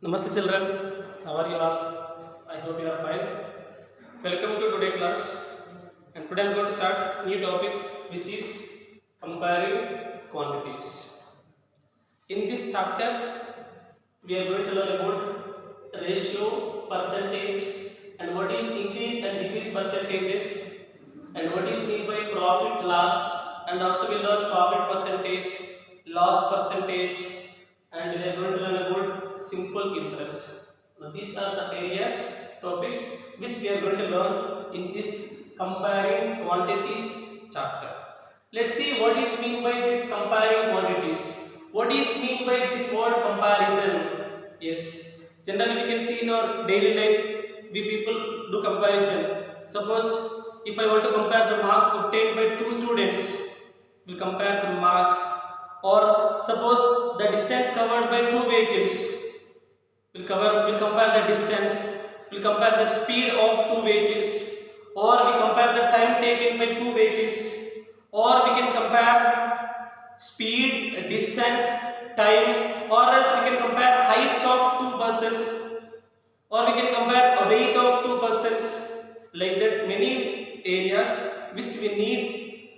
Namaste children, how are you all? I hope you are fine. Welcome to today class, and today I am going to start new topic which is comparing quantities. In this chapter we are going to learn about ratio, percentage, and what is increase and decrease percentages, and what is mean by profit loss, and also we learn profit percentage, loss percentage, and we are going to learn about simple interest. Now these are the areas, topics which we are going to learn in this comparing quantities chapter. Let's see what is mean by this comparing quantities. What is mean by this word comparison? Yes, generally we can see in our daily life we people do comparison. Suppose if I want to compare the marks obtained by two students, we'll compare the marks, or suppose the distance covered by two vehicles, we'll compare the distance, we'll compare the speed of two vehicles, or we compare the time taken by two vehicles, or we can compare speed, distance, time, or else we can compare heights of two persons, or we can compare a weight of two persons. Like that, many areas which we need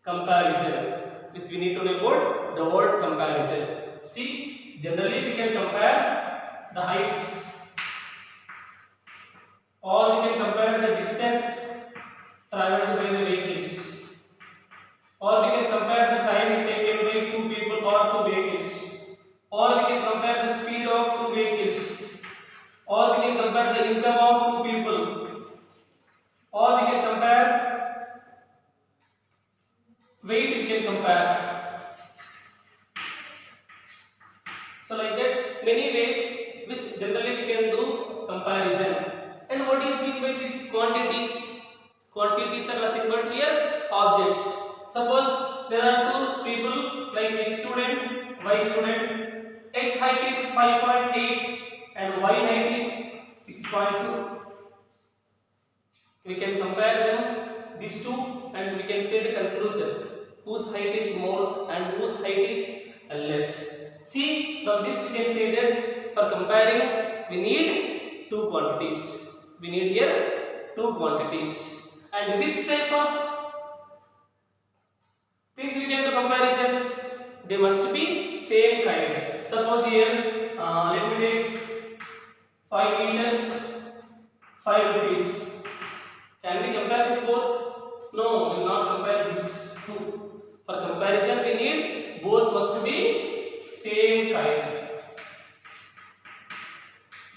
comparison, which we need to know about the word comparison. See, generally we can compare the heights, or we can compare the distance traveled by the vehicles, or we can compare the time taken by two people or two vehicles, or we can compare the speed of two vehicles, or we can compare the income of two people, or we can compare weight, we can compare. So like that, many ways which generally we can do comparison. And what is mean by these quantities? Quantities are nothing but here objects. Suppose there are two people like X student, Y student. X height is 5.8 and Y height is 6.2. We can compare them, these two, and we can say the conclusion, whose height is more and whose height is less. See, from this we can say that for comparing we need two quantities. We need here two quantities. And which type of things we can do comparison? They must be same kind. Suppose here, let me take 5 meters, 5 rupees. Can we compare this both? No, we will not compare these two. For comparison, we need both must be same kind.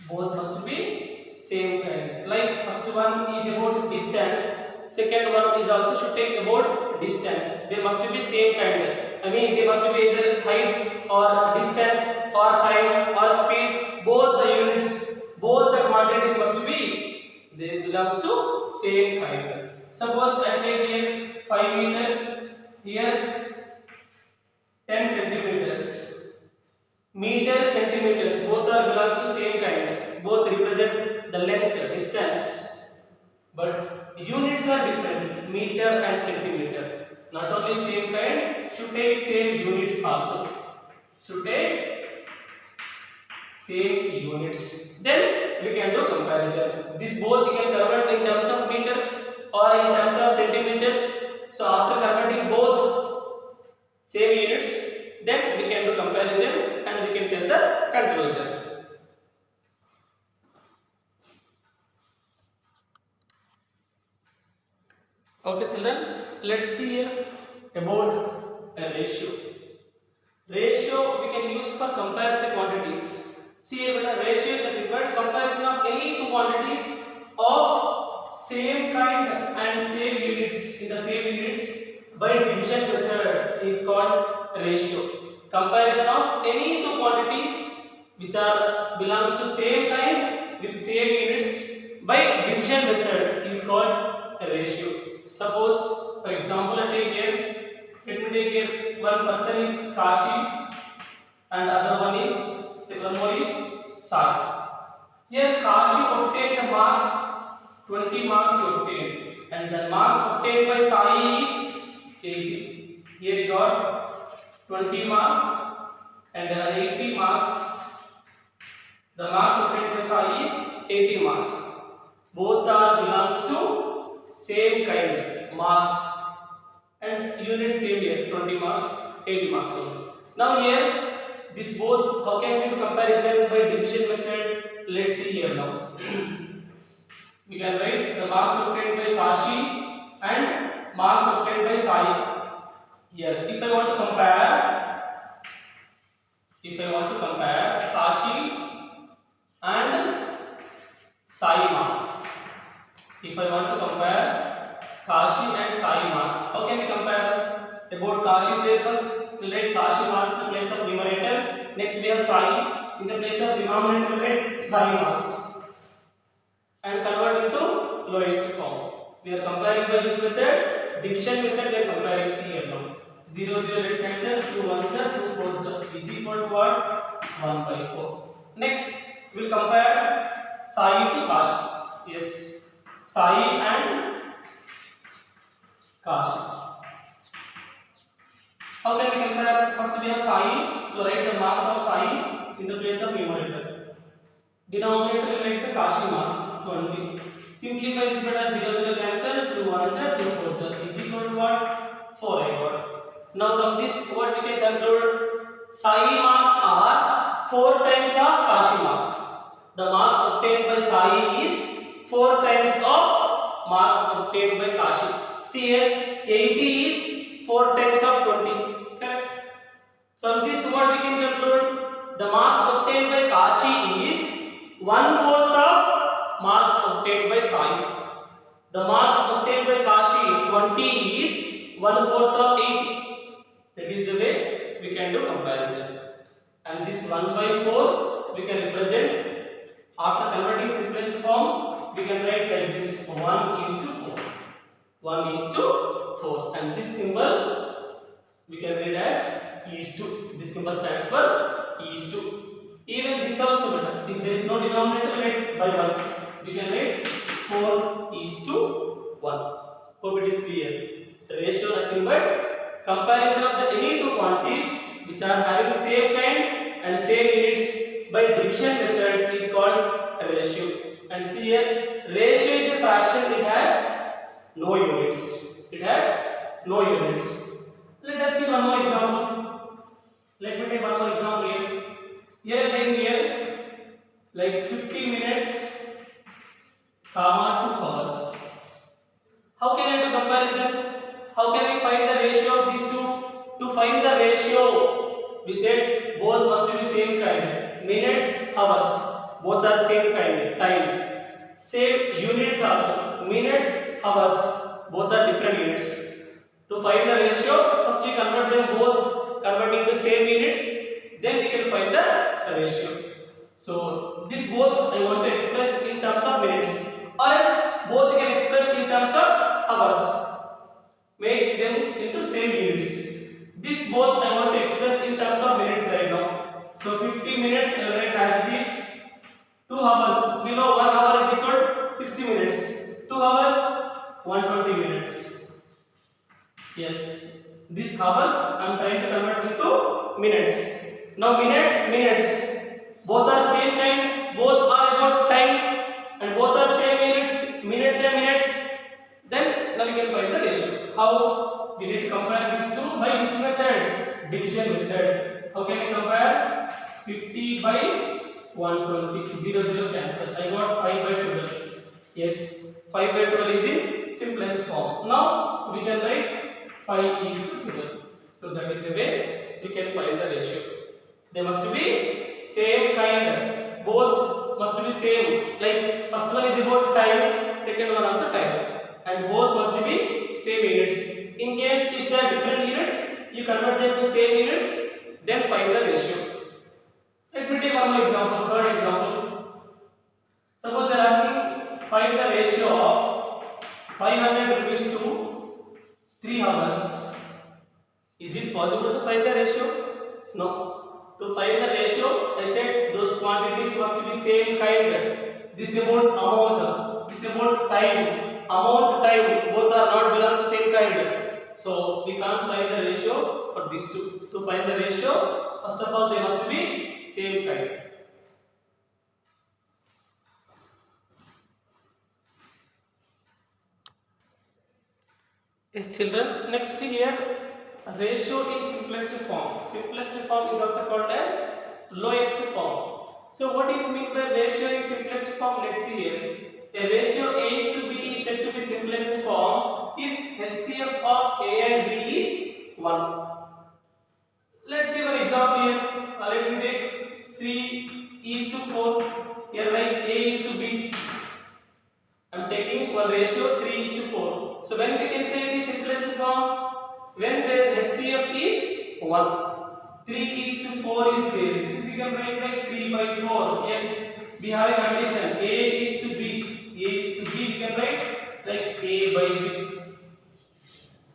Both must be same kind. Like first one is about distance, second one is also should take about distance. They must be same kind. I mean, they must be either heights or distance or time or speed. Both the units, both the quantities must be, they belongs to same kind. Suppose I take here 5 meters, here 10 centimeters. Meters, centimeters, both are belongs to same kind. Both represent the length, distance. But units are different, meter and centimeter. Not only same kind, should take same units also. Should take same units. Then we can do comparison. This both you can convert in terms of meters or in terms of centimeters. So after converting both same units, then we can do comparison and we can tell the conclusion. Okay children, let's see here about a ratio. Ratio we can use for comparing the quantities. See here, ratio is nothing but comparison of any two quantities of same kind and same units in the same units by division method is called ratio. Comparison of any two quantities which are belongs to same kind with same units by division method is called a ratio. Suppose, for example, let me take here one person is Kashi and other one is Sai. Here Kashi obtained the marks 20 marks he obtained, and the marks obtained by Sai is 80. Here he got 20 marks and 80 marks The marks obtained by Sai is 80 marks. Both are belongs to same kind marks and unit same here 20 marks, 80 marks only. Now here this both how can we do comparison by division method? Let's see here now. We can write the marks obtained by Kashi and marks obtained by Sai. Here, if I want to compare Kashi and Sai marks, if I want to compare Kashi and Sai marks, how can we compare? About Kashi there first, we write Kashi marks in the place of numerator. Next we have Sai in the place of denominator, we write Sai marks and convert into lowest form. We are comparing by which method? Division method. We are comparing. See here now. 0 0 let's cancel. 2 1s are 2 4s are is equal to what? 1 by 4. Next we will compare Sai to Kashi. Yes, Sai and Kashi. How can we compare? First we have Sai. So write the marks of Sai in the place of numerator. Denominator will write the Kashi marks 20. Simplify this method. 0 0 cancel. 2 1s are 2 4s are is equal to what? 4 I got. Now from this what we can conclude? Sai marks are 4 times of Kashi marks. The marks obtained by Sai is 4 times of marks obtained by Kashi. See here 80 is 4 times of 20. Correct? From this what we can conclude? The marks obtained by Kashi is 1/4 of marks obtained by Sai. The marks obtained by Kashi 20 is 1/4 of 80. That is the way we can do comparison. And this 1 by 4 we can represent after converting simplest form. We can write like this: 1 is to 4. 1 is to 4. And this symbol we can read as is to. This symbol stands for is to. Even this also better. If there is no denominator, write by 1. We can write 4 is to 1. Hope it is clear. The ratio nothing but comparison of the any two quantities which are having same kind and same units by division method is called a ratio. And see here, ratio is a fraction. It has no units. It has no units. Let us see one more example. Let me take one more example here. Here again here like 50 minutes, comma 2 hours. How can I do comparison? How can we find the ratio of these two? To find the ratio, we said both must be same kind. Minutes, hours, both are same kind. Time, same units also. Minutes, hours, both are different units. To find the ratio, first we convert them both, convert into same units. Then we can find the ratio. So this both I want to express in terms of minutes, or else both we can express in terms of hours. Make them into same units. This both I want to express in terms of minutes right now. So 50 minutes I will write as it is. 2 hours. We know 1 hour is equal to 60 minutes. 2 hours 120 minutes. Yes. These hours I am trying to convert into minutes. Now minutes. Both are same kind. Both are about time, and both are same units. Minutes and minutes. Then now we can find the ratio. How? We need to compare these two by which method? Division method. How can we compare? 50 by 120. 0 0 cancel. I got 5 by 12. Yes, 5 by 12 is in simplest form. Now we can write 5 is to 12. So that is the way we can find the ratio. They must be same kind. Both must be same. Like first one is about time, second one also time. And both must be same units. In case if they are different units, you convert them to same units, then find the ratio. Let me take one more example, third example. Suppose they are asking find the ratio of 500 rupees to 3 hours. Is it possible to find the ratio? No. To find the ratio, I said those quantities must be same kind. This about amount, this about time. Amount, time, both are not belong to same kind. So we can't find the ratio for these two. To find the ratio, first of all they must be same kind. Yes, children. Next, see here ratio in simplest form. Simplest form is also called as lowest form. So, what is meant by ratio in simplest form? Let's see here. A ratio A is to B is said to be simplest form if HCF of A and B is 1. Let's see one example here. Let me take 3 is to 4. Here, like A is to B. I'm taking one ratio 3 is to 4. So when we can say it is simplest form? When the HCF is 1. 3 is to 4 is there. This we can write like 3 by 4. Yes, we have a condition. A is to B. A is to B we can write like A by B.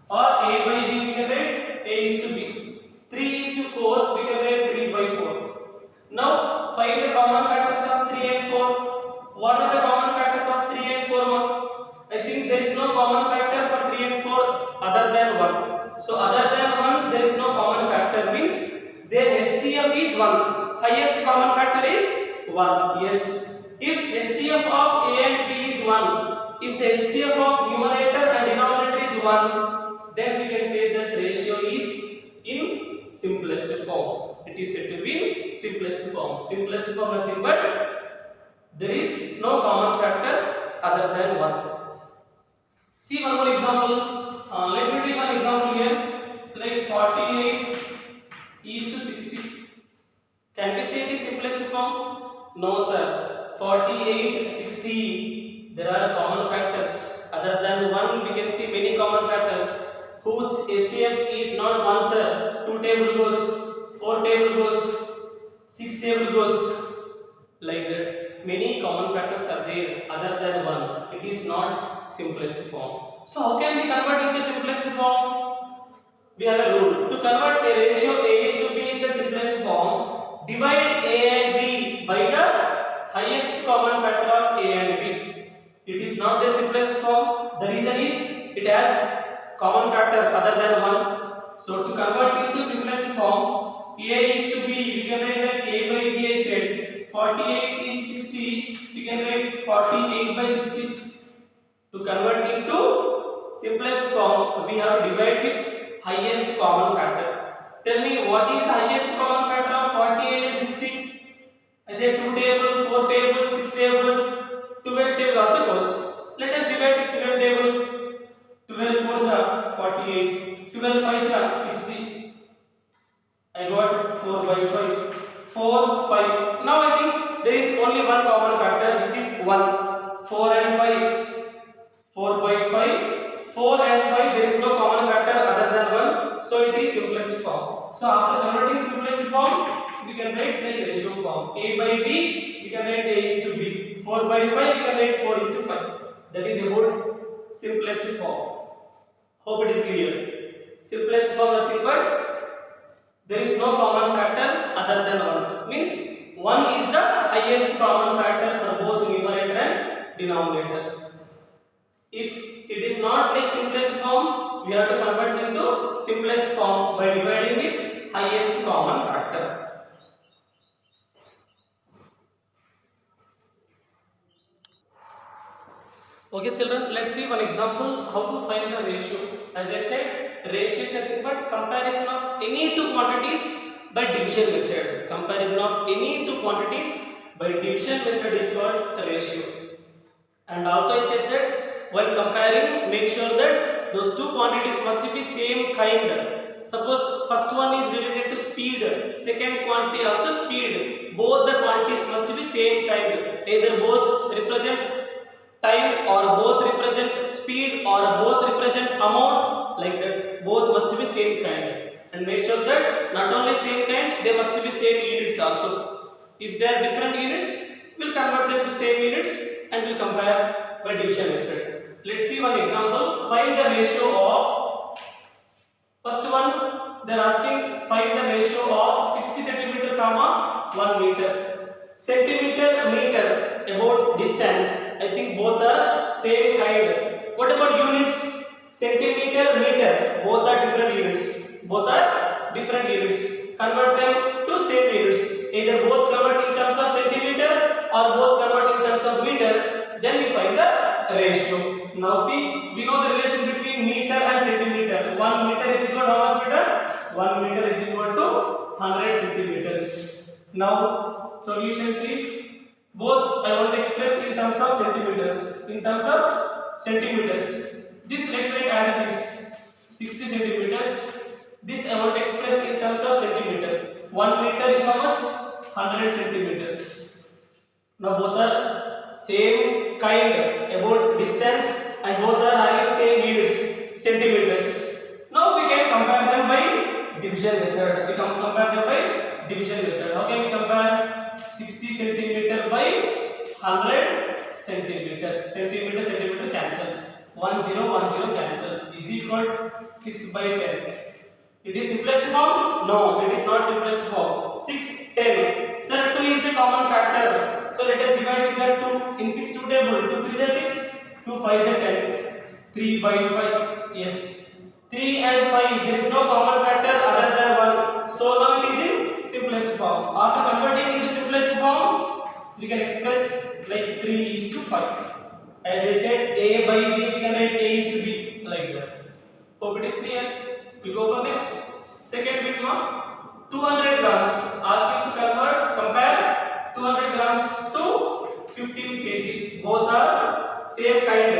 Or A by B we can write A is to B. 3 is to 4 we can write 3 by 4. Now find the common factors of 3 and 4. What are the common factors of 3 and 4? I think there is no common factor for 3 and 4 other than 1. So other than 1 there is no common factor means their HCF is 1. Highest common factor is 1. Yes. If HCF of A and B is 1, if the HCF of numerator and denominator is 1, then we can say that ratio is in simplest form. It is said to be in simplest form. Simplest form nothing but there is no common factor other than 1. See one more example. Let me take one example here. Like 48 is to 60. Can we say it is simplest form? No, sir. 48, 60. There are common factors. Other than 1, we can see many common factors. Whose HCF is not 1, sir. 2 table goes, 4 table goes, 6 table goes. Like that. Many common factors are there other than 1. It is not simplest form. So how can we convert into simplest form? We have a rule. To convert a ratio A is to B in the simplest form, divide A and B by the highest common factor of A and B. It is not the simplest form. The reason is it has common factor other than 1. So to convert into simplest form, A is to B, we can write like A by B I said. 48 is 60, we can write 48 by 60. To convert into simplest form, we have to divide with highest common factor. Tell me what is the highest common factor of 48 and 60? I said 2 table, 4 table, 6 table, 12 table also goes. Let us divide with 12 table. 12 4s are 48, 12 5s are 60. I got 4 by 5. 4, 5. Now I think there is only one common factor which is 1. 4 and 5. 4 by 5. 4 and 5 there is no common factor other than 1. So it is simplest form. So after converting simplest form, we can write like ratio form. A by B, we can write A is to B. 4 by 5, we can write 4 is to 5. That is about simplest form. Hope it is clear. Simplest form nothing but there is no common factor other than 1. Means 1 is the highest common factor for both numerator and denominator. If it is not like simplest form, we have to convert into simplest form by dividing with highest common factor. Okay children, let's see one example how to find the ratio. As I said, ratio is nothing but comparison of any two quantities by division method. Comparison of any two quantities by division method is called ratio. And also I said that while comparing, make sure that those two quantities must be same kind. Suppose first one is related to speed, second quantity also speed. Both the quantities must be same kind. Either both represent time or both represent speed or both represent amount, like that. Both must be same kind. And make sure that not only same kind, they must be same units also. If they are different units, we'll convert them to same units and we'll compare by division method. Let's see one example. Find the ratio of, first one they are asking find the ratio of 60 centimeter comma 1 meter. Centimeter, meter, about distance. I think both are same kind. What about units? Centimeter, meter, both are different units. Both are different units. Convert them to same units. Either both convert in terms of centimeter or both convert in terms of meter. Then we find the ratio. Now see, we know the relation between meter and centimeter. 1 meter is equal to how much meter? 1 meter is equal to 100 centimeters. Now solution C, both I want to express in terms of centimeters. In terms of centimeters, this rectangle as it is 60 centimeters. This I want to express in terms of centimeter. 1 meter is how much? 100 centimeters. Now both are same kind about distance and both are having same units, centimeters. Now we can compare them by division method. We can compare them by division method. How can we compare 60 centimeter by 100 centimeter? Centimeter cancel. 1 0 1 0 cancel. Is equal 6 by 10. It is simplest form? No, it is not simplest form. 6 10. Sir, 2 is the common factor. So let us divide with the 2 in 6 2 table. 2 3 is 6, 2 5 is 10. 3 by 5. Yes. 3 and 5. There is no common factor other than 1. So now it is in simplest form. After converting into simplest form, we can express like 3 is to 5. As I said, A by B, we can write A is to B like that. Hope it is clear. We go for next. Second bit one, 200 grams. Asking to compare 200 grams to 15 kg. Both are same kind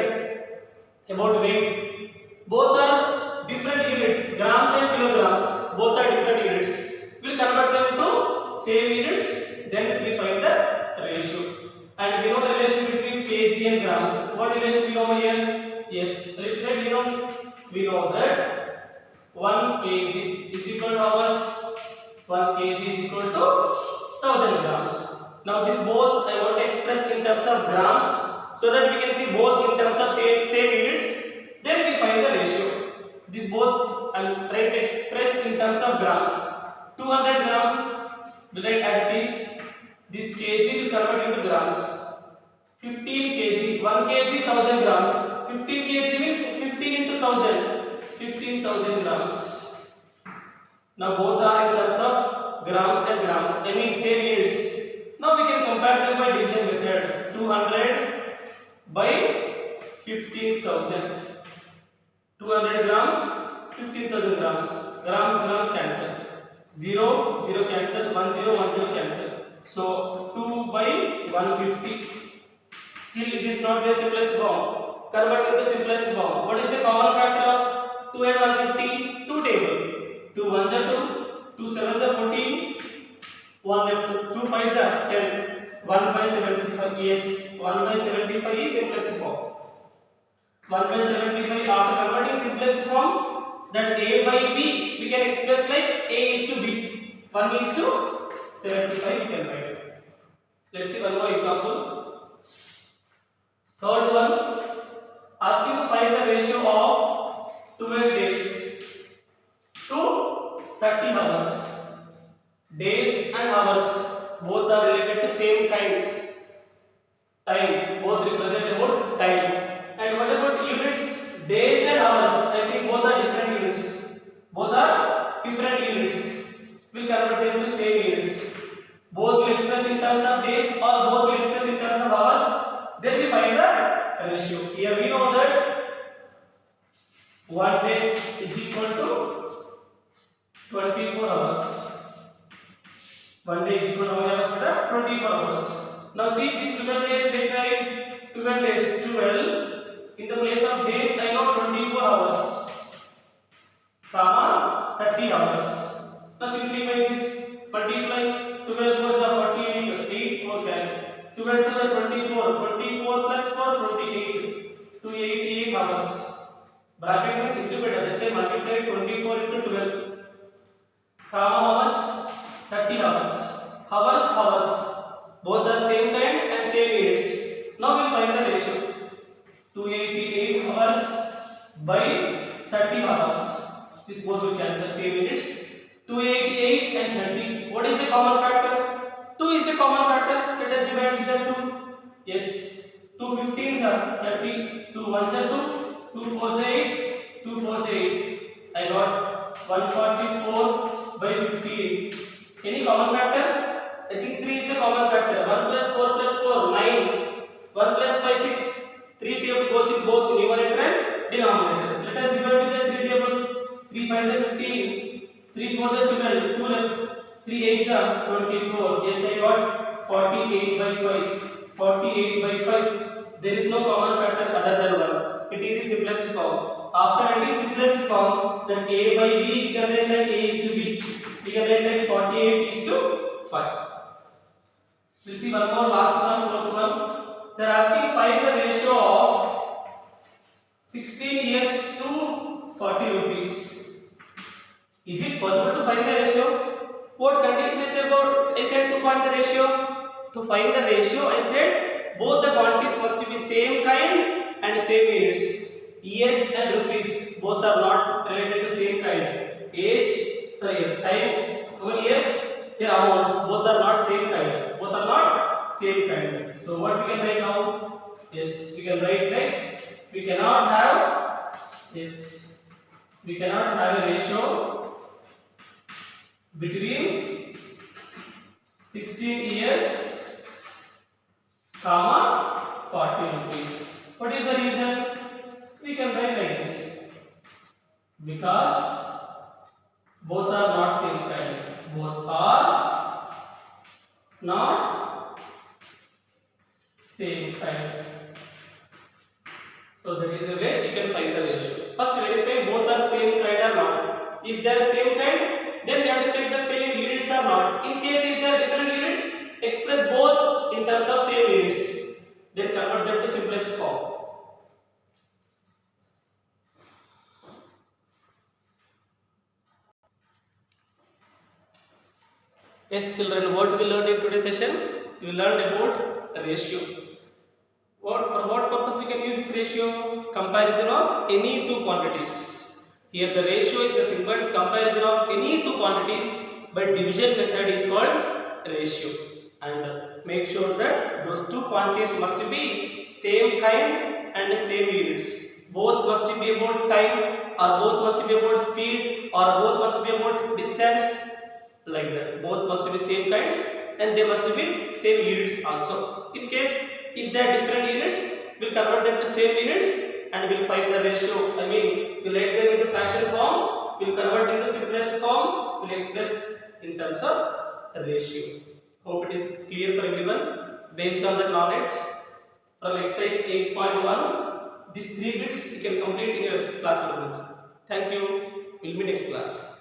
about weight. Both are different units, grams and kilograms. Both are different units. We'll convert them to same units. Then we find the ratio. And we know the relation between kg and grams. What relation we know here? Yes, we know that 1 kg is equal to how much? 1 kg is equal to 1000 grams. Now this both I want to express in terms of grams so that we can see both in terms of same units. Then we find the ratio. This both I will try to express in terms of grams. 200 grams will write as it is. This kg will convert into grams. 15 kg, 1 kg 1000 grams. 15 kg means 15 into 1000. 15,000 grams. Now both are in terms of grams and grams. I mean same units. Now we can compare them by division method. 200 by 15,000. 200 grams, 15,000 grams. Grams cancel. 0 0 cancel. 1 0 1 0 cancel. So 2 by 150. Still it is not the simplest form. Convert into simplest form. What is the common factor of 2 and 150? 2 table. 2 1s are 2, 2 7s are 14, 1 left, 2 5s are 10, 1 by 75. Yes, 1 by 75 is simplest form. 1 by 75 after converting simplest form, that A by B we can express like A is to B. 1 is to 75 we can write. Let's see one more example. Third one, asking to find the ratio of 12 days to 30 hours. Days and hours both are related to same kind. Time, both represent about time. And what about units? Days and hours, I think both are different units. Both are different units. We'll convert them to same units. Both will express in terms of days or both will express in terms of hours. Then we find the ratio. Here we know that 1 day is equal to 24 hours. 1 day is equal to how many hours? 24 hours. Now see this 12 days, take the 12 days, 12. In the place of days, I know 24 hours, comma 30 hours. Now simplify this, multiply 12 4s are 48, 8 4 can. 12 to the 24, 24 plus 4, 28, 288 hours. Bracket means increment, this time multiply 24 into 12, comma how much? 30 hours. Hours, both are same kind and same units. Now we'll find the ratio. 288 hours by 30 hours. This both will cancel, same units. 288 and 30. What is the common factor? 2 is the common factor. Let us divide with the 2. Yes. 2 15s are 30. 2 1s are 2. 2 4s are 8. 2 4s are 8. I got 144 by 15. Any common factor? I think 3 is the common factor. 1 plus 4 plus 4, 9. 1 plus 5, 6. 3 table goes in both numerator and denominator. Let us divide with the 3 table. 3 5 is 15, 3 4 is 12, 2 left, 3 8 is 24. Yes, I got 48 by 5. 48 by 5. There is no common factor other than 1. It is in simplest form. After writing simplest form, then a by b we can write like a is to b. We can write like 48 is to 5. We'll see one more, last one, fourth one. They are asking find the ratio of 16 years to 40 rupees. Is it possible to find the ratio? What condition is about? I said to find the ratio. To find the ratio, I said both the quantities must be same kind and same units. Years and rupees both are not related to same kind. Time, how many years? Here amount, both are not same kind. Both are not same kind. So what we can write now? Yes, we can write like we cannot have a ratio between 16 years, 40 rupees. What is the reason? We can write like this. Because both are not same kind. Both are not same kind. So that is the way you can find the ratio. First verify both are same kind or not. If they are same kind, then we have to check the same units or not. In case if they are different units, express both in terms of same units. Then convert them to simplest form. Yes, children, what we learned in today's session? We learned about ratio. For what purpose we can use this ratio? Comparison of any two quantities. Here the ratio is nothing but comparison of any two quantities by division method is called ratio. And make sure that those two quantities must be same kind and same units. Both must be about time, or both must be about speed, or both must be about distance. Like that, both must be same kinds and they must be same units also. In case if they are different units, we'll convert them to same units and we'll find the ratio. We'll write them into fraction form, we'll convert into simplest form, we'll express in terms of ratio. Hope it is clear for everyone. Based on the knowledge from exercise 8.1, these 3 bits you can complete in your class notebook. Thank you. We'll meet next class.